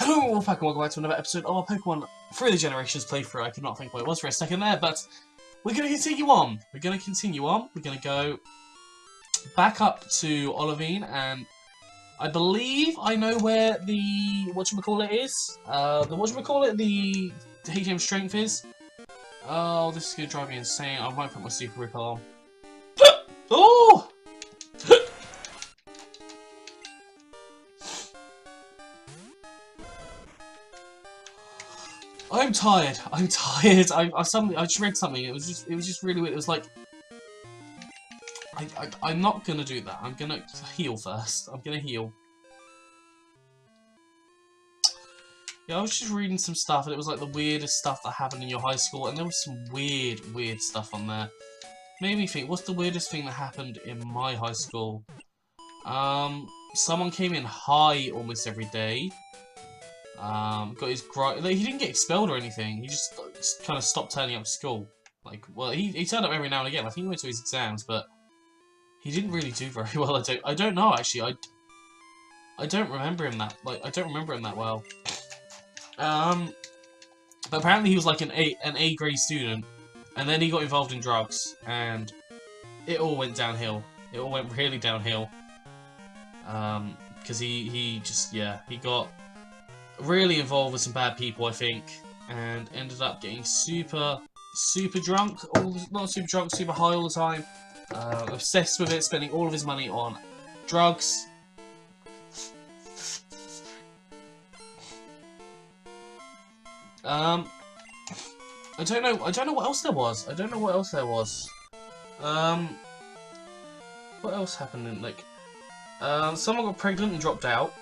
Hello, Wolfpack, and welcome back to another episode of our Pokemon Through the Generations playthrough. I could not think what it was for a second there, but we're going to continue on. We're going to go back up to Olivine, and I believe I know where the whatchamacallit is. The HM strength is. Oh, this is going to drive me insane. I might put my super repel on. Oh! I'm tired. I just read something. It was just really weird. It was like, I'm not gonna do that. I'm gonna heal first. I'm gonna heal. Yeah, I was just reading some stuff, and it was like the weirdest stuff that happened in your high school, and there was some weird stuff on there. Made me think, what's the weirdest thing that happened in my high school? Someone came in high almost every day. Got his he didn't get expelled or anything. He just kind of stopped turning up to school. Like, well, he turned up every now and again. I think he went to his exams, but he didn't really do very well. I don't know actually. I don't remember him that well. But apparently he was like an A grade student, and then he got involved in drugs, and it all went downhill. It all went really downhill. Because he got really involved with some bad people, I think, and ended up getting super drunk, not super drunk, super high all the time, obsessed with it, spending all of his money on drugs. I don't know what else there was. What else happened in, like, someone got pregnant and dropped out.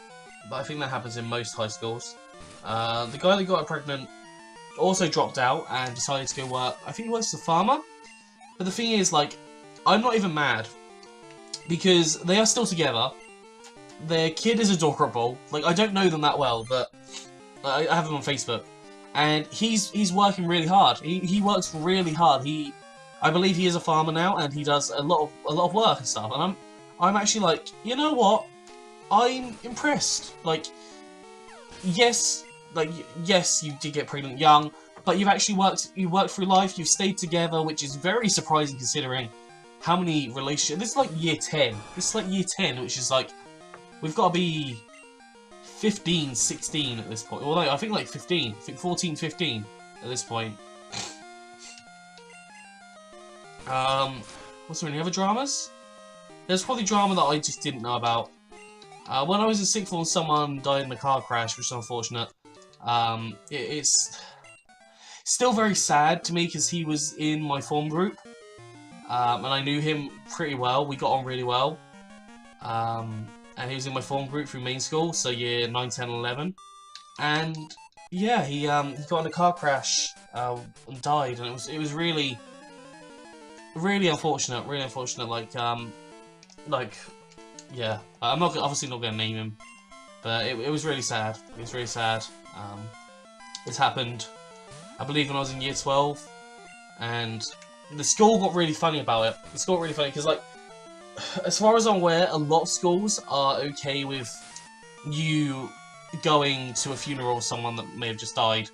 But I think that happens in most high schools. The guy that got her pregnant also dropped out and decided to go work. I think he works as a farmer. But the thing is, like, I'm not even mad. Because they are still together. Their kid is adorable. Like, I don't know them that well, but I have them on Facebook. And he's working really hard. He works really hard. I believe he is a farmer now, and he does a lot of work and stuff. And I'm actually like, you know what? I'm impressed. Like, yes, you did get pregnant young, but you've actually worked through life, you've stayed together, which is very surprising considering how many relationships. This is like year 10. Which is like, we've got to be 15, 16 at this point. Well, no, I think like 15. I think 14, 15 at this point. Was there any other dramas? There's probably drama that I just didn't know about. When I was in sixth form, someone died in a car crash, which is unfortunate. It's still very sad to me because he was in my form group, and I knew him pretty well. We got on really well, and he was in my form group through main school, so year 9, 10, 11. And yeah, he got in a car crash and died, and it was really unfortunate. Really unfortunate. Yeah, I'm obviously not going to name him, but it was really sad. It was really sad. This happened, I believe, when I was in year 12, and the school got really funny about it. The school got really funny because, like, as far as I'm aware, a lot of schools are okay with you going to a funeral of someone that may have just died,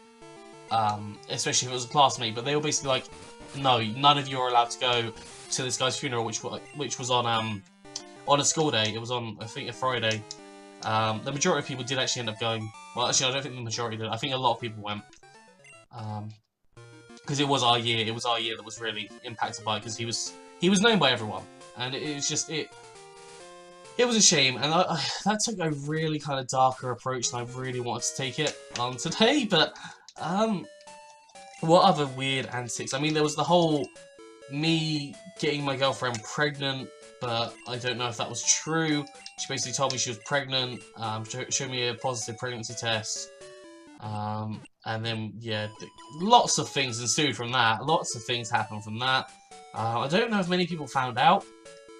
especially if it was a classmate. But they were basically like, no, none of you are allowed to go to this guy's funeral, which was on a school day. It was on, I think, a Friday. The majority of people did actually end up going. Well, actually, I don't think the majority did. I think a lot of people went. Because it was our year. It was our year that was really impacted by it, because he was known by everyone. And it was just, it was a shame. And that took a really kind of darker approach than I really wanted to take it on today. But, what other weird antics? I mean, there was the whole me getting my girlfriend pregnant, but I don't know if that was true. She basically told me she was pregnant, showed me a positive pregnancy test, and then, yeah, lots of things ensued from that. Lots of things happened from that. I don't know if many people found out,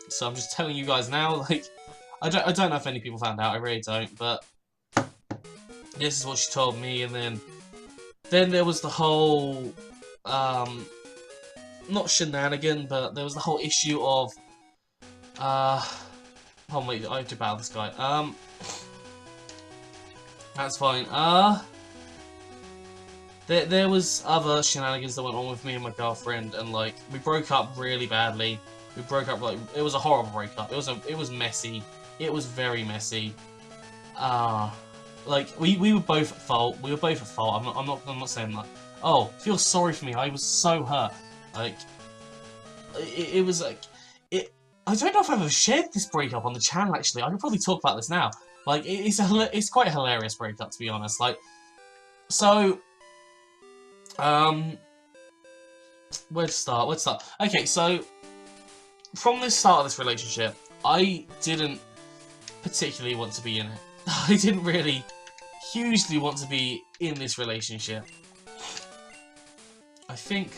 so I'm just telling you guys now, like, I don't know if many people found out, I really don't, but this is what she told me. And then there was the whole, not shenanigan, but there was the whole issue of, oh wait, I have to battle this guy. That's fine. There was other shenanigans that went on with me and my girlfriend, and like we broke up really badly. We broke up like it was a horrible breakup. It was messy. It was very messy. Like we were both at fault. We were both at fault. I'm not saying that. Oh, feel sorry for me. I was so hurt. Like it was like it. I don't know if I've ever shared this breakup on the channel. Actually, I could probably talk about this now. Like it's quite a hilarious breakup, to be honest. Like so. Where to start? Where to start? Okay, so from the start of this relationship, I didn't particularly want to be in it. I didn't really hugely want to be in this relationship. I think...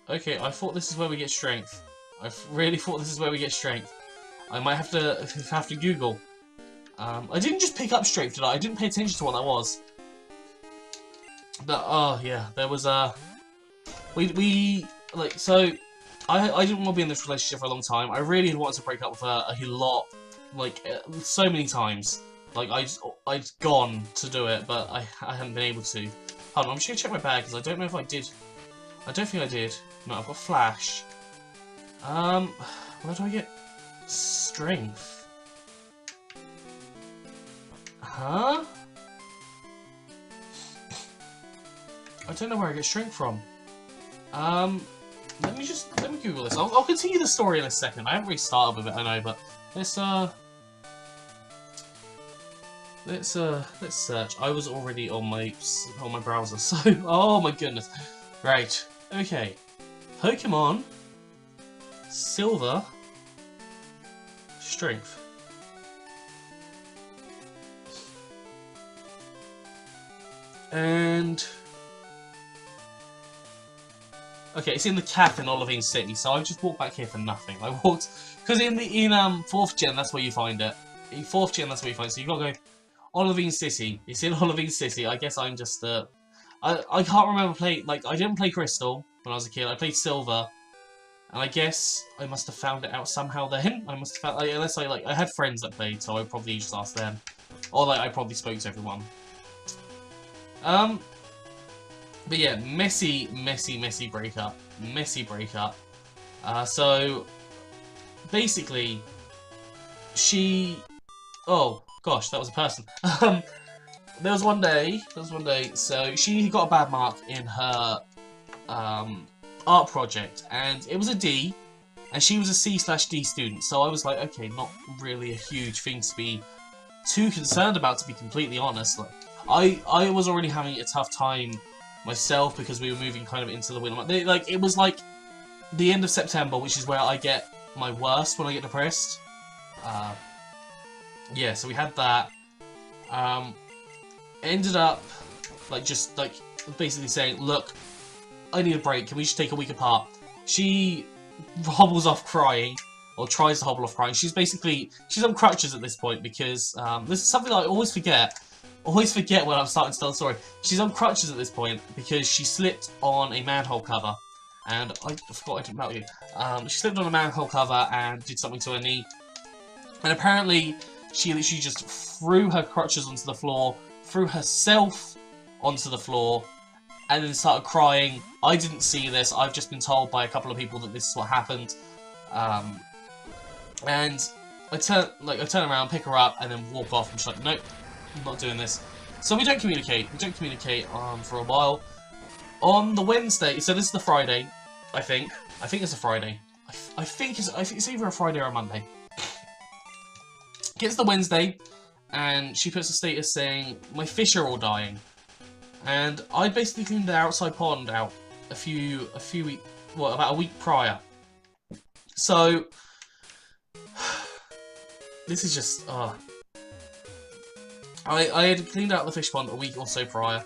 Okay, I thought this is where we get strength. I really thought this is where we get strength. I might have to Google. I didn't just pick up strength, did I? I didn't pay attention to what that was. But, oh, yeah, there was, like, so, I didn't want to be in this relationship for a long time. I really had wanted to break up with her a lot, like, so many times. Like, I'd gone to do it, but I hadn't been able to. Hold on, I'm just gonna check my bag, because I don't know if I did. I don't think I did. No, I've got Flash. Where do I get strength? Huh? I don't know where I get strength from. Let me Google this. I'll continue the story in a second. I haven't really started with it, I know, but let's search. I was already on my browser, so oh my goodness. Right. Okay. Pokemon Silver Strength. And okay, it's in the cafe in Olivine City, so I just walked back here for nothing. I walked because in 4th gen that's where you find it. In 4th gen that's where you find it. So you gotta go Olivine City. It's in Olivine City. I guess I'm just I can't remember playing, like I didn't play Crystal when I was a kid. I played Silver, and I guess I must have found it out somehow then. I must have found, like, unless I had friends that played, so I probably just asked them, or like I probably spoke to everyone. But yeah, messy breakup. Messy breakup. So, basically, oh, gosh, that was a person. There was one day, so she got a bad mark in her, art project, and it was a D, and she was a C/D student, so I was like, okay, not really a huge thing to be too concerned about, to be completely honest. Like, I was already having a tough time myself because we were moving kind of into the winter. Like, it was like the end of September, which is where I get my worst when I get depressed. Yeah, so we had that. Ended up like just like basically saying, look, I need a break. Can we just take a week apart? She hobbles off crying, or tries to hobble off crying. She's on crutches at this point because this is something I always forget. Always forget when I'm starting to tell the story. She's on crutches at this point because she slipped on a manhole cover, and I forgot I didn't tell you. She slipped on a manhole cover and did something to her knee, and apparently she literally just threw her crutches onto the floor, threw herself onto the floor, and then started crying. I didn't see this. I've just been told by a couple of people that this is what happened. And I turn around, pick her up, and then walk off. I'm just like, nope, I'm not doing this. So we don't communicate. We don't communicate for a while. On the Wednesday, so this is the Friday, I think. I think it's a Friday. I think it's either a Friday or a Monday. Gets the Wednesday, and she puts a status saying, my fish are all dying. And I basically cleaned the outside pond out about a week prior. So this is just I had cleaned out the fish pond a week or so prior.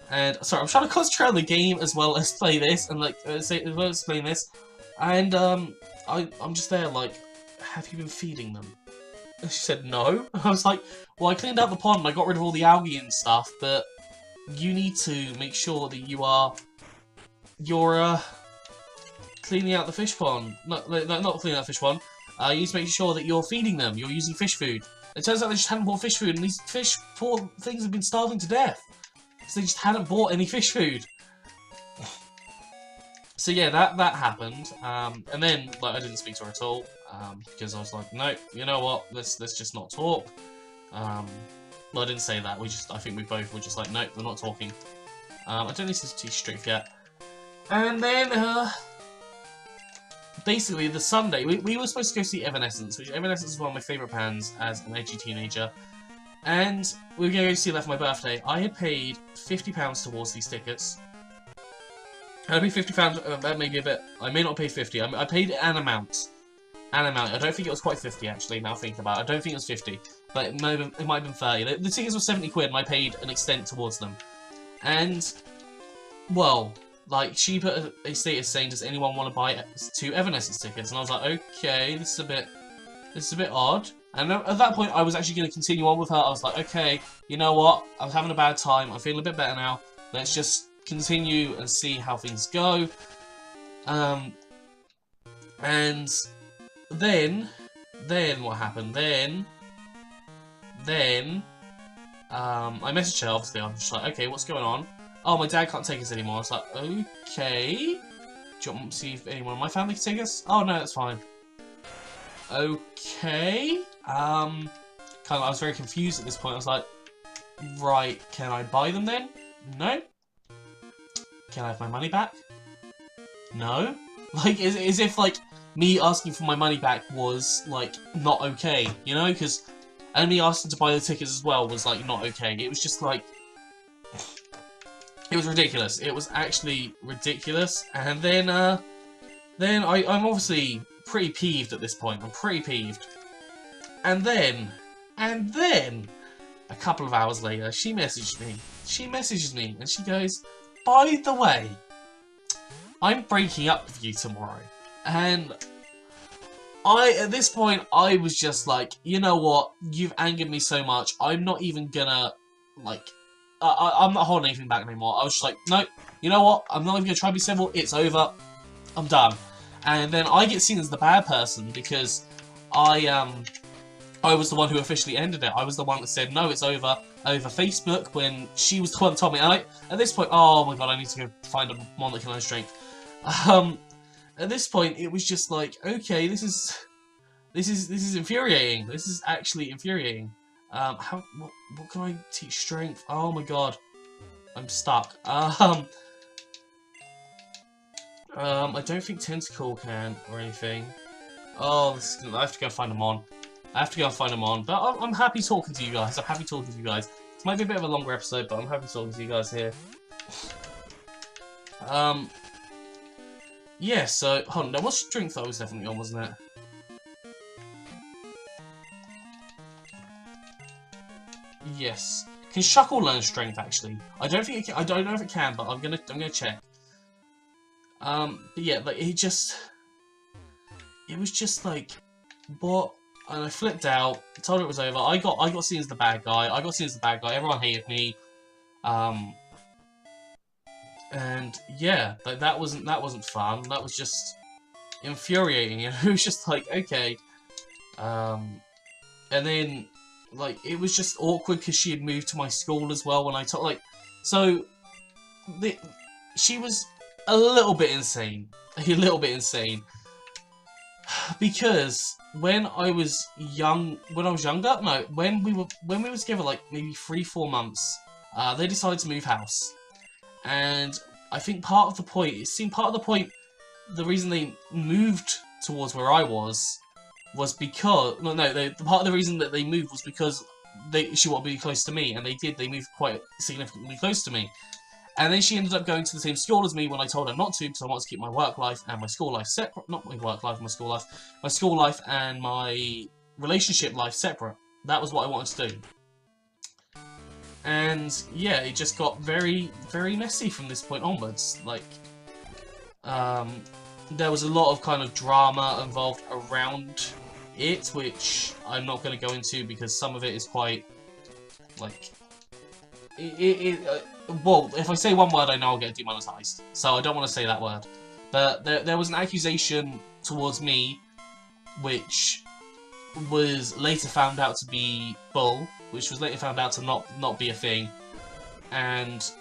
And sorry, I'm trying to concentrate on the game as well as play this and like as well as explain this. And I'm just there like, have you been feeding them? And she said no. I was like, well, I cleaned out the pond and I got rid of all the algae and stuff, but you need to make sure that you're cleaning out the fish pond. Not cleaning out the fish pond. You need to make sure that you're feeding them. You're using fish food. It turns out they just hadn't bought fish food, and these poor things have been starving to death. Because they just hadn't bought any fish food. So yeah, that happened. And then, like, I didn't speak to her at all. Because I was like, no, you know what, let's just not talk. Well, I didn't say that, I think we both were just like, no, we're not talking. I don't need to teach strength yet. And then, basically, the Sunday, we were supposed to go see Evanescence, which Evanescence is one of my favourite bands as an edgy teenager. And we were going to go see that for my birthday. I had paid £50 towards these tickets. I paid £50, maybe a bit. I may not have paid 50. I paid an amount. I don't think it was quite 50, actually, now thinking about it. I don't think it was 50, but it might have been 30. The tickets were 70 quid, and I paid an extent towards them. And, well, like, she put a status saying, does anyone want to buy 2 Evanescence tickets? And I was like, okay, this is a bit odd. And at that point, I was actually going to continue on with her. I was like, okay, you know what? I was having a bad time. I'm feeling a bit better now. Let's just continue and see how things go. And then what happened? Then I messaged her, obviously. I was just like, okay, what's going on? Oh, my dad can't take us anymore. I was like, okay. Do you want to see if anyone in my family can take us? Oh, no, that's fine. Okay. Kind of, I was very confused at this point. I was like, right, can I buy them then? No. Can I have my money back? No. Like, as if, like, me asking for my money back was, like, not okay, you know? Because, and me asking to buy the tickets as well was, like, not okay. It was just, like, it was ridiculous. It was actually ridiculous. And then I'm obviously pretty peeved at this point. I'm pretty peeved. And then, a couple of hours later, she messaged me. She messages me, and she goes, by the way, I'm breaking up with you tomorrow. And at this point, I was just like, you know what? You've angered me so much. I'm not even gonna, like, I'm not holding anything back anymore. I was just like, no, you know what? I'm not even gonna try to be civil. It's over. I'm done. And then I get seen as the bad person because I was the one who officially ended it. I was the one that said, no, it's over Facebook, when she was the one that told me. And at this point, oh my god, I need to go find a one that can learn strength. At this point, it was just like, okay, this is infuriating. This is actually infuriating. What can I teach strength? Oh my god, I'm stuck. I don't think Tentacle can or anything. Oh, I have to go find them on. But I'm happy talking to you guys. This might be a bit of a longer episode, but I'm happy talking to you guys here. Yeah, so, hold on, there was strength that I was definitely on, wasn't it? Yes. Can Shuckle learn strength, actually? I don't think it can, I don't know if it can, but I'm gonna check. But yeah, like, it was just like, what? And I flipped out, told her it was over. I got seen as the bad guy. Everyone hated me. And yeah, like, that wasn't fun. That was just infuriating. It was just like, okay. And then, like, it was just awkward because she had moved to my school as well when I told, like, so she was a little bit insane. Because when I was younger, when we were together, like, maybe 3-4 months, they decided to move house. And I think part of the point, the reason they moved towards where I was because, part of the reason that they moved was because she wanted to be close to me, and they moved quite significantly close to me. And then she ended up going to the same school as me when I told her not to, because I wanted to keep my work life and my school life separate. Not my work life, my school life. My school life and my relationship life separate. That was what I wanted to do. And yeah, it just got very, very messy from this point onwards. Like, there was a lot of kind of drama involved around it, which I'm not going to go into because some of it is quite, like, well, if I say one word, I know I'll get demonetized, so I don't want to say that word. But there was an accusation towards me, which was later found out to be bull, which was later found out to not be a thing, and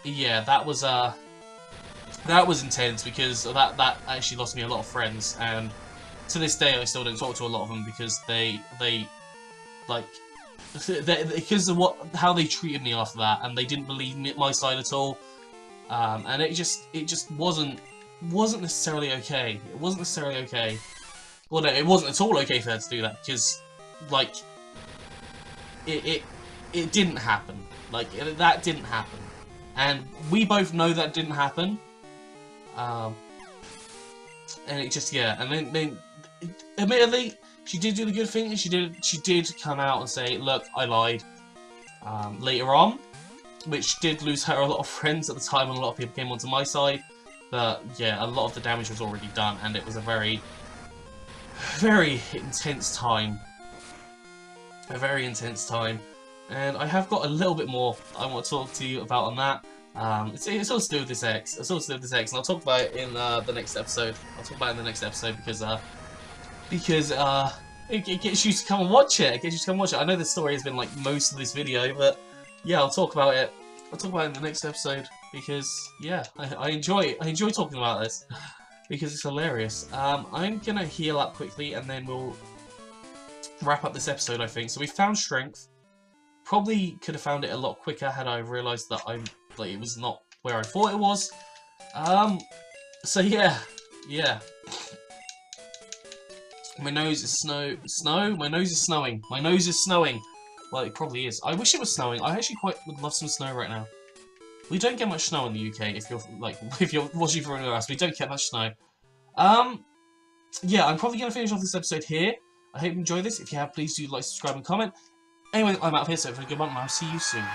yeah, that was intense because that actually lost me a lot of friends, and to this day I still don't talk to a lot of them because they like because of how they treated me after that, and they didn't believe me, my side at all, and it just wasn't necessarily okay. It wasn't necessarily okay. Well, no, it wasn't at all okay for her to do that because, like, it didn't happen. Like, that didn't happen, and we both know that didn't happen. And it just, yeah, and then admittedly, she did do the good thing, and she did come out and say, look, I lied, later on, which did lose her a lot of friends at the time, and a lot of people came onto my side, but yeah, a lot of the damage was already done, and it was a very, very intense time. A very intense time, and I have got a little bit more I want to talk to you about on that. It's all to do with this X. It's all to do with this X, and I'll talk about it in the next episode. I'll talk about it in the next episode because it gets you to come and watch it. It gets you to come and watch it. I know the story has been like most of this video, but yeah, I'll talk about it. I'll talk about it in the next episode because yeah, I enjoy talking about this because it's hilarious. I'm gonna heal up quickly, and then we'll wrap up this episode, I think. So we found strength. Probably could have found it a lot quicker had I realised that it was not where I thought it was. So yeah. My nose is snow? My nose is snowing. My nose is snowing. Well, it probably is. I wish it was snowing. I actually quite would love some snow right now. We don't get much snow in the UK if you're watching from anywhere else. We don't get much snow. Yeah, I'm probably gonna finish off this episode here. I hope you enjoyed this. If you have, please do like, subscribe, and comment. Anyway, I'm out of here, so have a good one, and I'll see you soon.